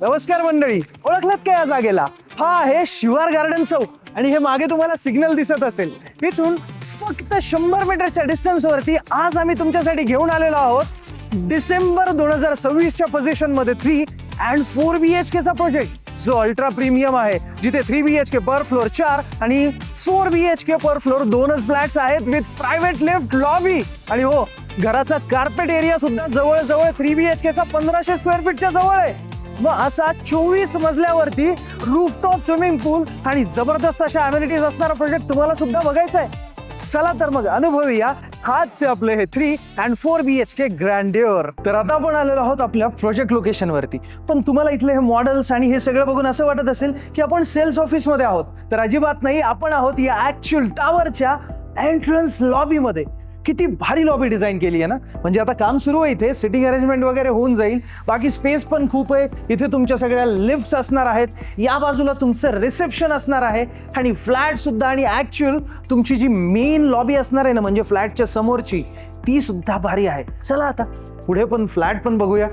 नमस्कार मंडळी, ओळखलात काय या जागेला? हा आहे शिवार गार्डन चौक आणि हे मागे तुम्हाला सिग्नल दिसत असेल. इथून फक्त 100 मीटरच्या डिस्टन्स वरती आज आम्ही तुमच्यासाठी घेऊन आलेलो आहोत डिसेंबर 2026च्या पोझिशन मध्ये 3 and 4 BHK चा प्रोजेक्ट, जो अल्ट्रा प्रीमियम आहे, जिथे 3 BHK पर फ्लोर 4 आणि 4 BHK पर फ्लोर 2च फ्लॅट्स आहेत विथ प्रायव्हेट लिफ्ट, लॉबी आणि हो, घराचा कार्पेट एरिया सुद्धा जवळजवळ 3 BHK चा 1500 स्क्वेअर फीटच्या जवळ आहे. मग असा 24 मजल्यावरती रूफटॉप स्विमिंग पूल आणि जबरदस्त अशा अमेनिटीज असणारा प्रोजेक्ट तुम्हाला सुद्धा बघायचा आहे. चला तर मग अनुभवूया हाच आपले हे 3 and 4 BHK ग्रँड्युअर. तर आता आपण आलेलो आहोत आपल्या प्रोजेक्ट लोकेशन वरती. पण तुम्हाला इथले हे मॉडेल्स आणि हे सगळं बघून असं वाटत असेल की आपण सेल्स ऑफिस मध्ये आहोत, तर अजिबात नाही. आपण आहोत या ऍक्च्युअल टावरच्या एंट्रन्स लॉबी मध्ये. किती भारी लॉबी डिझाईन केली आहे ना. म्हणजे आता काम सुरू आहे, इथे सिटिंग अरेंजमेंट वगैरे होऊन जाईल. बाकी स्पेस पण खूप आहे. इथे तुमच्या सगळ्या लिफ्ट्स असणार आहेत, या बाजूला तुमचं रिसेप्शन असणार आहे आणि फ्लॅट सुद्धा. आणि ऍक्च्युअल तुमची जी मेन लॉबी असणार आहे ना, म्हणजे फ्लॅटच्या समोरची, ती सुद्धा भारी आहे. चला आता पुढे पण फ्लॅट पण बघूया.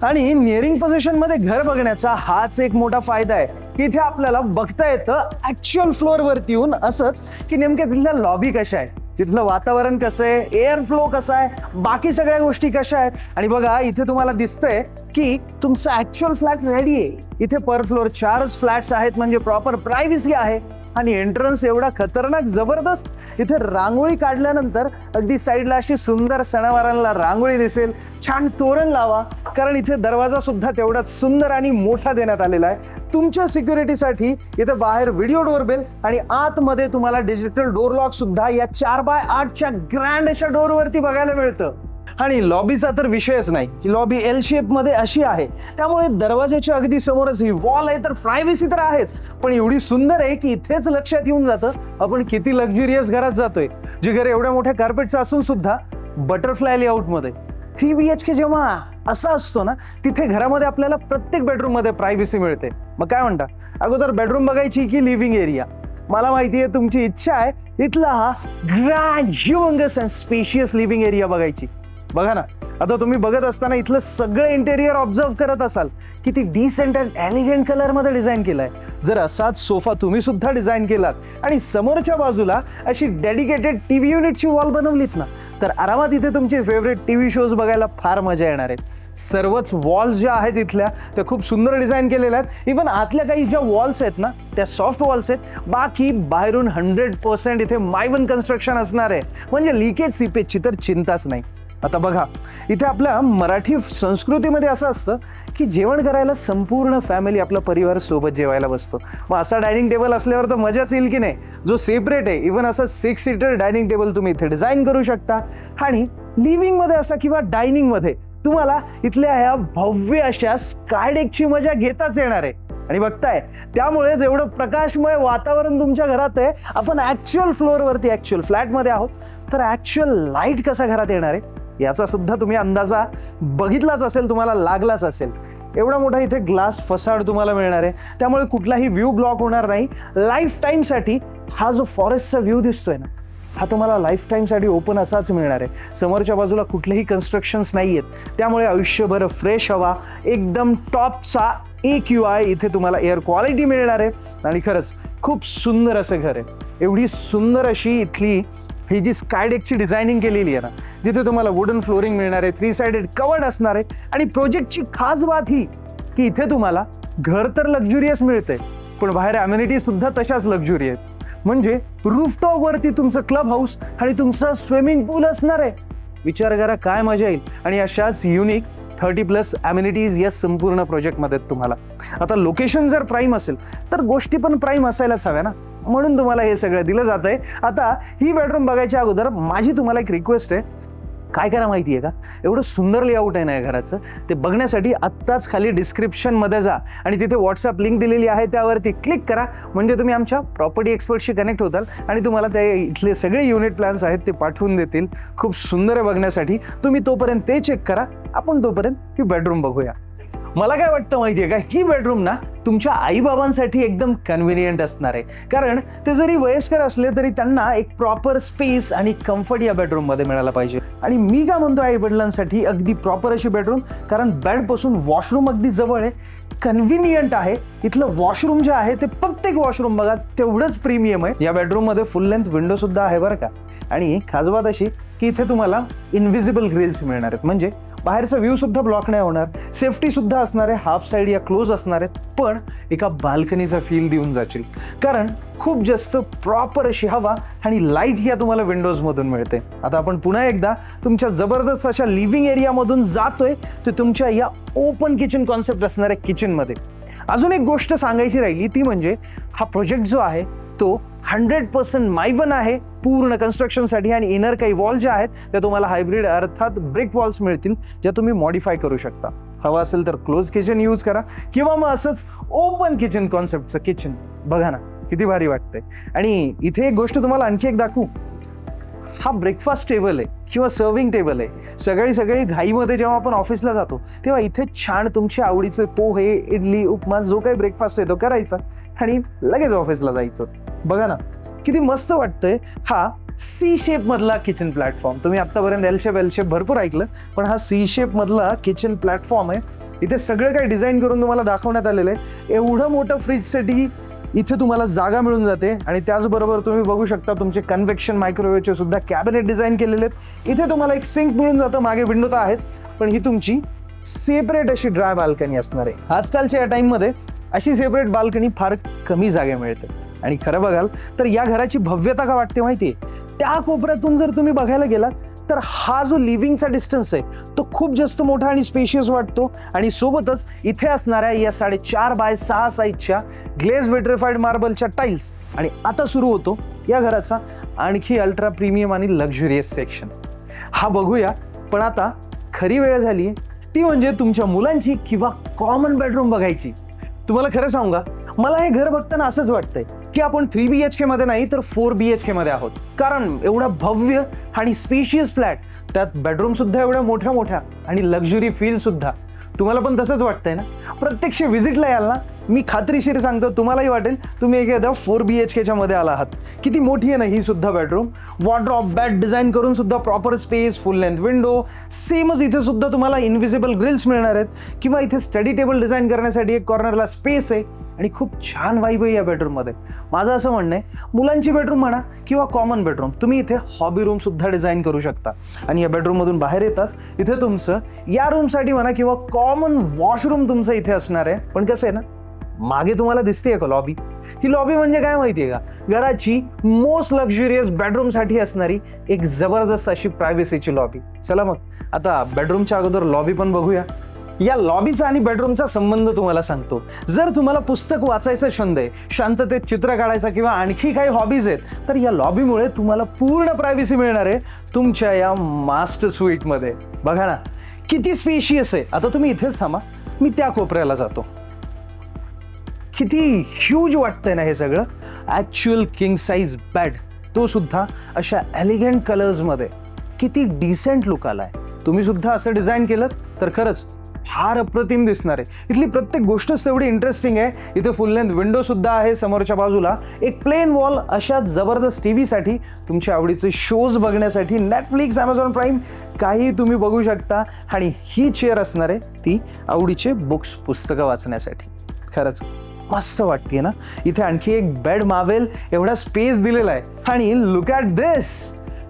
आणि निअरिंग पोझिशन मध्ये घर बघण्याचा हाच एक मोठा फायदा आहे की इथे आपल्याला बघता येतं ऍक्च्युअल फ्लोअर वरती येऊन असंच की नेमक्या तिथल्या लॉबी कशा आहे, तिथलं वातावरण कसं आहे, एअर फ्लो कसा आहे, बाकी सगळ्या गोष्टी कशा आहेत. आणि बघा इथे तुम्हाला दिसतंय की तुमचं ऍक्च्युअल फ्लॅट रेडी आहे. इथे पर फ्लोर 4च फ्लॅट्स आहेत, म्हणजे प्रॉपर प्रायव्हसी आहे. आणि एंट्रन्स एवढा खतरनाक जबरदस्त. इथे रांगोळी काढल्यानंतर अगदी साईडला अशी सुंदर सणावारांना रांगोळी दिसेल. छान तोरण लावा, कारण इथे दरवाजा सुद्धा तेवढाच सुंदर आणि मोठा देण्यात आलेला आहे. तुमच्या सिक्युरिटीसाठी इथे बाहेर व्हिडिओ डोरबेल आणि आतमध्ये तुम्हाला डिजिटल डोर लॉक सुद्धा या 4x8च्या ग्रँड अशा डोरवरती बघायला मिळतं. आणि लॉबीचा तर विषयच नाही. ही लॉबी एल शेप मध्ये अशी आहे, त्यामुळे दरवाजाच्या अगदी समोरच ही वॉल आहे, तर प्रायव्हसी तर आहेच, पण एवढी सुंदर आहे की इथेच लक्षात येऊन जातं आपण किती लक्झुरियस घरात जातोय. जे घर एवढ्या मोठ्या कार्पेटचं असून सुद्धा बटरफ्लाय लेआउट मध्ये. 3 BHK जेव्हा असा असतो ना, तिथे घरामध्ये आपल्याला प्रत्येक बेडरूम मध्ये प्रायव्हसी मिळते. मग काय म्हणता, अगोदर बेडरूम बघायची की लिव्हिंग एरिया? मला माहिती आहे तुमची इच्छा आहे इथला हा grand humongous and spacious living area बघायची. बघा ना, आता तुम्ही बघत असताना इथलं सगळं इंटेरियर ऑब्झर्व करत असाल किती डिसेंट अँड एलिगंट कलर मध्ये डिझाईन केलाय. जर असाच सोफा तुम्ही सुद्धा डिझाईन केलात आणि समोरच्या बाजूला अशी डेडिकेटेड टीव्ही युनिटची वॉल बनवलीत ना, तर आरामात इथे तुमचे फेवरेट टीव्ही शोज बघायला फार मजा येणार आहे. सर्वच वॉल्स ज्या आहेत इथल्या त्या खूप सुंदर डिझाईन केलेल्या आहेत. इव्हन आतल्या काही ज्या वॉल्स आहेत ना, त्या सॉफ्ट वॉल्स आहेत. बाकी बाहेरून 100% इथे मायवन कन्स्ट्रक्शन असणार आहे, म्हणजे लिकेज सिपेजची तर चिंताच नाही. आता बघा, इथे आपल्या मराठी संस्कृतीमध्ये असं असतं की जेवण करायला संपूर्ण फॅमिली, आपला परिवार सोबत जेवायला बसतो. मग असा डायनिंग टेबल असल्यावर तर मजाच येईल की नाही, जो सेपरेट आहे. इव्हन असं 6 सीटर डायनिंग टेबल तुम्ही इथे डिझाईन करू शकता. आणि लिव्हिंग मध्ये असा किंवा डायनिंग मध्ये तुम्हाला इथल्या ह्या भव्य अशा स्कायडेकची मजा घेताच येणार आहे. आणि बघताय, त्यामुळेच एवढं प्रकाशमय वातावरण तुमच्या घरात आहे. आपण ऍक्च्युअल फ्लोअरवरती, ऍक्च्युअल फ्लॅटमध्ये आहोत, तर ऍक्च्युअल लाईट कसा घरात येणार आहे याचा सुद्धा तुम्ही अंदाजा बघितलाच असेल, तुम्हाला लागलाच असेल. एवढा मोठा इथे ग्लास फसाड तुम्हाला मिळणार आहे, त्यामुळे कुठलाही व्ह्यू ब्लॉक होणार नाही. लाईफ टाईमसाठी हा जो फॉरेस्टचा व्ह्यू दिसतोय ना, हा तुम्हाला लाईफ टाईमसाठी ओपन असाच मिळणार आहे. समोरच्या बाजूला कुठलेही कन्स्ट्रक्शन्स नाही आहेत, त्यामुळे आयुष्यभर फ्रेश हवा, एकदम टॉपचा AQI इथे तुम्हाला एअर क्वालिटी मिळणार आहे. आणि खरंच खूप सुंदर असं घर आहे. एवढी सुंदर अशी इथली ही जी स्कायडेकची डिझायनिंग केलेली आहे ना, जिथे तुम्हाला वुडन फ्लोरिंग मिळणार आहे, 3 साइडेड कवर्ड असणार आहे. आणि प्रोजेक्टची खास बात ही की इथे तुम्हाला घर तर लक्झुरियस मिळतंय, पण बाहेर अमेनिटीज सुद्धा तशाच लक्झुरी आहेत. म्हणजे रूफटॉप वरती तुमचं क्लब हाऊस आणि तुमचं स्विमिंग पूल असणार आहे. विचार करा काय मजा येईल. आणि अशाच युनिक 30+ अमेनिटीज या संपूर्ण प्रोजेक्टमध्ये तुम्हाला. आता लोकेशन जर प्राईम असेल तर गोष्टी पण प्राईम असायलाच हव्या ना, म्हणून तुम्हाला हे सगळं दिलं जात आहे. आता ही बेडरूम बघायच्या अगोदर माझी तुम्हाला एक रिक्वेस्ट आहे, काय करा माहिती आहे का, एवढं सुंदर लेआउट आहे ना या घराचं, ते बघण्यासाठी आत्ताच खाली डिस्क्रिप्शनमध्ये जा आणि तिथे व्हॉट्सअप लिंक दिलेली आहे, त्यावरती क्लिक करा. म्हणजे तुम्ही आमच्या प्रॉपर्टी एक्सपर्टशी कनेक्ट होताल आणि तुम्हाला ते इथले सगळे युनिट प्लॅन्स आहेत ते पाठवून देतील. खूप सुंदर आहे बघण्यासाठी. तुम्ही तोपर्यंत ते चेक करा, आपण तोपर्यंत ही बेडरूम बघूया. मला काय वाटतं माहितीये का, ही बेडरूम ना तुमच्या आईबाबांसाठी एकदम कन्व्हिनियंट असणार आहे. कारण ते जरी वयस्कर असले तरी त्यांना एक प्रॉपर स्पेस आणि कम्फर्ट या बेडरूम मध्ये मिळाला पाहिजे. आणि मी काय म्हणतो, आई वडिलांसाठी अगदी प्रॉपर अशी बेडरूम, कारण बेड पासून वॉशरूम अगदी जवळ आहे. कन्व्हिनियंट आहे. इथलं वॉशरूम जे आहे ते प्रत्येक वॉशरूम बघा तेवढंच प्रीमियम आहे. या बेडरूम मध्ये फुल लेंथ विंडो सुद्धा आहे बरं का. आणि खास बात अशी की इथे तुम्हाला इनव्हिजिबल ग्रिल्स मिळणार आहेत, म्हणजे बाहेरचा व्ह्यू सुद्धा ब्लॉक नाही होणार. सेफ्टी सुद्धा असणार आहे, हाफ साईड या क्लोज असणार आहेत, पण एका बाल्कनीचा फील देऊन जातील, कारण खूप जास्त प्रॉपर अशी हवा आणि लाईट या तुम्हाला विंडोज मधून मिळते. आता आपण पुन्हा एकदा तुमच्या जबरदस्त अशा लिव्हिंग एरिया मधून जातोय तर तुमच्या या ओपन किचन कॉन्सेप्ट असणाऱ्या किचन मध्ये. अजून एक गोष्ट सांगायची राहिली ती म्हणजे हा प्रोजेक्ट जो आहे तो 100% मायवन आहे पूर्ण कन्स्ट्रक्शनसाठी. आणि इनर काही वॉल ज्या आहेत त्या तुम्हाला हायब्रिड अर्थात ब्रिक वॉल्स मिळतील, ज्या तुम्ही मॉडिफाय करू शकता. हवं असेल तर क्लोज किचन यूज करा किंवा मग असंच ओपन किचन कॉन्सेप्टचं किचन. बघा ना किती भारी वाटतंय. आणि इथे एक गोष्ट तुम्हाला आणखी एक दाखवू. हा ब्रेकफास्ट टेबल आहे किंवा सर्विंग टेबल आहे. सगळी घाईमध्ये जेव्हा आपण ऑफिसला जातो तेव्हा इथे छान तुमच्या आवडीचे पोहे, इडली, उपमा जो काही ब्रेकफास्ट आहे तो करायचा आणि लगेच ऑफिसला जायचं. बघा ना किती मस्त वाटतंय. हा सी शेप मधला किचन प्लॅटफॉर्म. तुम्ही आतापर्यंत एल शेप भरपूर ऐकलं, पण हा सी शेप मधला किचन प्लॅटफॉर्म आहे. इथे सगळं काही डिझाईन करून तुम्हाला दाखवण्यात आलेलं आहे. एवढं मोठं फ्रीजसाठी इथे तुम्हाला जागा मिळून जाते. आणि त्याचबरोबर तुम्ही बघू शकता तुमचे कन्व्हेक्शन मायक्रोवेव्हचे सुद्धा कॅबिनेट डिझाईन केलेले आहेत. इथे तुम्हाला एक सिंक मिळून जातं, मागे विंडो तर आहेच, पण ही तुमची सेपरेट अशी ड्राय बाल्कनी असणार आहे. आजकालच्या या टाइममध्ये अशी सेपरेट बाल्कनी फार कमी जागा मिळते. आणि खरं बघाल तर या घराची भव्यता का वाटते माहितीये, त्या कोपऱ्यातून जर तुम्ही बघायला गेलात तर हा जो लिव्हिंगचा डिस्टन्स आहे तो खूप जास्त मोठा आणि स्पेशियस वाटतो. आणि सोबतच इथे असणाऱ्या या 4.5 बाय 6 साईजच्या ग्लेज विट्रिफाईड मार्बलच्या टाईल्स. आणि आता सुरू होतो या घराचा आणखी अल्ट्रा प्रीमियम आणि लक्झुरियस सेक्शन. हा बघूया, पण आता खरी वेळ झाली आहे ती म्हणजे तुमच्या मुलांची किंवा कॉमन बेडरूम बघायची. तुम्हाला खरं सांगू का, मला हे घर बघताना असंच वाटतंय की आपण 3 BHK मध्ये नाही तर 4 BHK मध्ये आहोत. कारण एवढा भव्य आणि स्पेशियस फ्लॅट, त्यात बेडरूम सुद्धा एवढ्या मोठ्या आणि लक्झुरी फील सुद्धा. तुम्हाला पण तसंच वाटतंय ना? प्रत्यक्ष व्हिजिटला याल ना, मी खात्रीशीर सांगतो तुम्हालाही वाटेल तुम्ही एखाद्या 4 BHKच्या मध्ये आला आहात. किती मोठी आहे ना ही सुद्धा बेडरूम. वॉर्डरॉब, बेड डिझाईन करून सुद्धा प्रॉपर स्पेस, फुल लेंथ विंडो. सेमच इथे सुद्धा तुम्हाला इनव्हिजिबल ग्रिल्स मिळणार आहेत, किंवा इथे स्टडी टेबल डिझाईन करण्यासाठी एक कॉर्नरला स्पेस आहे. आणि खूप छान वाईब आहे या बेडरूममध्ये. माझं असं म्हणणं आहे, मुलांची बेडरूम म्हणा किंवा कॉमन बेडरूम, तुम्ही इथे हॉबी रूम सुद्धा डिझाईन करू शकता. आणि या बेडरूममधून बाहेर येताच इथे तुमचं या रूमसाठी म्हणा किंवा कॉमन वॉशरूम तुमचं इथे असणार आहे. पण कसं आहे ना, मागे तुम्हाला दिसतेय का लॉबी? ही लॉबी म्हणजे काय माहितीये का, घराची मोस्ट लक्झुरियस बेडरूमसाठी असणारी एक जबरदस्त अशी प्रायव्हसीची लॉबी. चला मग आता बेडरूमच्या अगोदर लॉबी पण बघूया. या लॉबीचा आणि बेडरूमचा संबंध तुम्हाला सांगतो. जर तुम्हाला पुस्तक वाचायचा छंद आहे, शांततेत चित्र काढायचा किंवा आणखी काही हॉबीज आहेत, तर या लॉबीमुळे तुम्हाला पूर्ण प्रायव्हसी मिळणार आहे तुमच्या या मास्टर स्वीटमध्ये. बघा ना किती स्पेशियस आहे. आता तुम्ही इथेच थांबा, मी त्या कोपऱ्याला जातो. किती ह्यूज वाटतंय ना हे सगळं. ॲक्च्युअल किंग साईज बेड, तो सुद्धा अशा एलिगंट कलर्समध्ये. किती डिसेंट लुक आलाय. तुम्ही सुद्धा असं डिझाईन केलं तर खरंच फार अप्रतिम दिसणार आहे. इथली प्रत्येक गोष्टच तेवढी इंटरेस्टिंग आहे. इथे फुल लेंथ विंडो सुद्धा आहे. समोरच्या बाजूला एक प्लेन वॉल अशा जबरदस्त टीव्हीसाठी, तुमच्या आवडीचे शोज बघण्यासाठी, नेटफ्लिक्स, अमेझॉन प्राईम काही तुम्ही बघू शकता. आणि ही चेअर असणार आहे ती आवडीचे बुक्स, पुस्तकं वाचण्यासाठी. खरंच मस्त वाटते ना. इथे आणखी एक बेड मावेल एवढा स्पेस दिलेला आहे. आणि लुक ॲट दिस,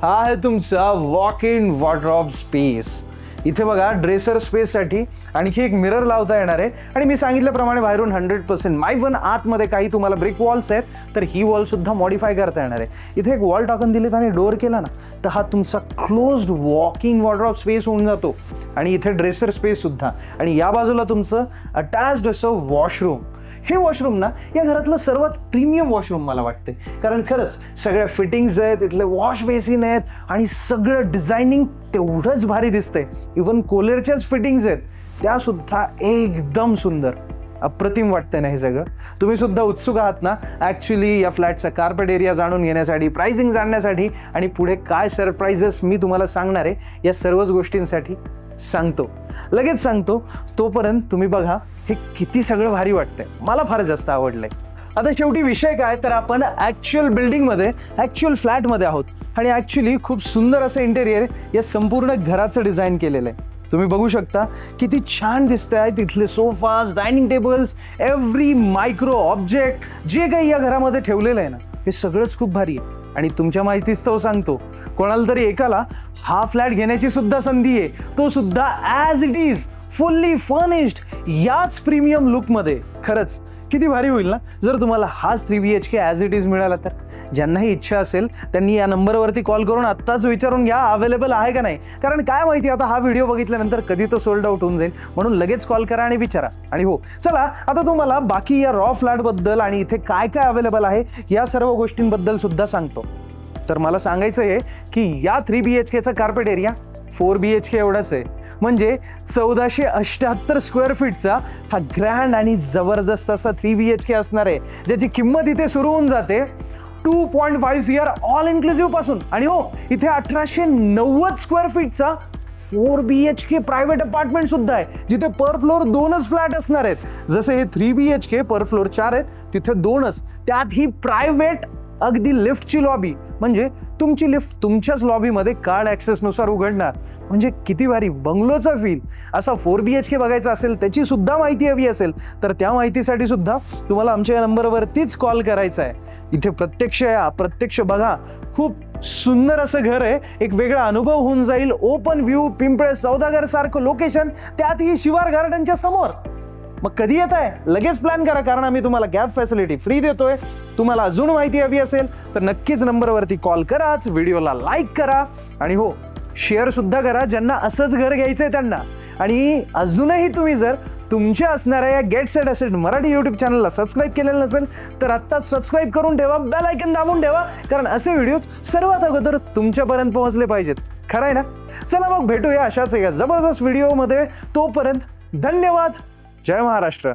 हा आहे तुमचा वॉक इन वॉर्डरॉब स्पेस. इथे बघा ड्रेसर स्पेससाठी आणखी एक मिरर लावता येणार आहे. आणि मी सांगितल्याप्रमाणे बाहेरून 100% मायवन, आतमध्ये काही तुम्हाला ब्रिक वॉल्स आहेत, तर ही वॉल सुद्धा मॉडिफाय करता येणार आहे. इथे एक वॉल टाकून दिलेत आणि डोअर केला ना तर हा तुमचा क्लोज्ड वॉकिंग वॉर्डरॉब स्पेस होऊन जातो. आणि इथे ड्रेसर स्पेस सुद्धा. आणि या बाजूला तुमचं अटॅच्ड असं वॉशरूम. हे वॉशरूम ना या घरातलं सर्वात प्रीमियम वॉशरूम मला वाटते. कारण खरंच सगळ्या फिटिंग्स आहेत, इथले वॉश बेसिन आहेत आणि सगळं डिझायनिंग तेवढंच भारी दिसतंय. इव्हन कोलेरच्याच फिटिंग्स आहेत त्या सुद्धा एकदम सुंदर, अप्रतिम वाटतंय ना हे सगळं. तुम्ही सुद्धा उत्सुक आहात ना ॲक्च्युली या फ्लॅटचा कार्पेट एरिया जाणून घेण्यासाठी, प्राइसिंग जाणण्यासाठी आणि पुढे काय सरप्राइजेस मी तुम्हाला सांगणार आहे या सर्वच गोष्टींसाठी? लगेच सांगतो. तोपर्यंत तुम्ही बघा हे किती सगळं भारी वाटतंय. मला फार जास्त आवडलंय. आता शेवटी विषय काय, तर आपण ॲक्च्युअल बिल्डिंगमध्ये, ॲक्च्युअल फ्लॅटमध्ये आहोत. आणि ॲक्च्युली खूप सुंदर असं इंटेरियर या संपूर्ण घराचं डिझाईन केलेलं आहे. तुम्ही बघू शकता किती छान दिसत आहे तिथले sofas, dining tables, every micro object जे काही या घरामध्ये ठेवलेलं आहे ना, हे सगळंच खूप भारी आहे. आणि तुमच्या माहितीस्तव सांगतो, कोणाला तरी एकाला हा फ्लॅट घेण्याची सुद्धा संधी आहे, तो सुद्धा as it is fully furnished याच प्रीमियम लुकमध्ये. खरंच किती भारी होईल ना जर तुम्हाला हाच 3 BHK ॲज इट इज मिळाला तर. ज्यांनाही इच्छा असेल त्यांनी या नंबरवरती कॉल करून आत्ताच विचारून घ्या अवेलेबल आहे का नाही. कारण काय माहिती, आता हा व्हिडिओ बघितल्यानंतर कधी तो सोल्ड आउट होऊन जाईल, म्हणून लगेच कॉल करा आणि विचारा. आणि हो, चला आता तुम्हाला बाकी या रॉ फ्लॅटबद्दल आणि इथे काय काय अवेलेबल आहे या सर्व गोष्टींबद्दल सुद्धा सांगतो. तर मला सांगायचं आहे की या 3 BHKचा कार्पेट एरिया 4 BHK एवढाच आहे. म्हणजे 1478 स्क्वेअर फीटचा हा ग्रँड आणि जबरदस्त असा 3 BHK असणार आहे, ज्याची किंमत इथे सुरू होऊन जाते 2.5 CR ऑल इन्क्लुसिव्ह पासून. आणि हो, इथे 1890 स्क्वेअर फीटचा 4 BHK प्रायव्हेट अपार्टमेंट सुद्धा आहे, जिथे पर फ्लोअर 2च फ्लॅट असणार आहेत. जसे हे 3 BHK पर फ्लोअर 4 आहेत, तिथे 2च, त्यात ही प्रायव्हेट अगदी लिफ्टची लॉबी, म्हणजे तुमची लिफ्ट तुमच्याच लॉबीमध्ये कार्ड ॲक्सेसनुसार उघडणार. म्हणजे किती भारी बंगलोचा फील. असा 4 BHK बघायचा असेल, त्याची सुद्धा माहिती हवी असेल तर त्या माहितीसाठी सुद्धा तुम्हाला आमच्या या नंबरवरतीच कॉल करायचा आहे. इथे प्रत्यक्ष या, प्रत्यक्ष बघा. खूप सुंदर असं घर आहे, एक वेगळा अनुभव होऊन जाईल. ओपन व्ह्यू, पिंपळे सौदागर सारखं लोकेशन, त्यातही शिवार गार्डनच्या समोर. मग कधी येत आहे लगेच प्लॅन करा, कारण आम्ही तुम्हाला कॅब फॅसिलिटी फ्री देतोय. तुम्हाला अजून माहिती हवी असेल तर नक्कीच नंबरवरती कॉल कराच, व्हिडिओला लाईक करा आणि हो, शेअर सुद्धा करा ज्यांना असंच घर घ्यायचंय त्यांना. आणि अजूनही तुम्ही जर तुमच्या असणाऱ्या या get set asset Marathi YouTube चॅनलला सबस्क्राईब केलेलं नसेल तर आत्ताच सबस्क्राईब करून ठेवा, बेल आयकन दाबून ठेवा, कारण असे व्हिडिओ सर्वात अगोदर तुमच्यापर्यंत पोहोचले पाहिजेत. खरं आहे ना? चला मग भेटूया अशाच एका जबरदस्त व्हिडिओमध्ये. तोपर्यंत धन्यवाद. जय महाराष्ट्र.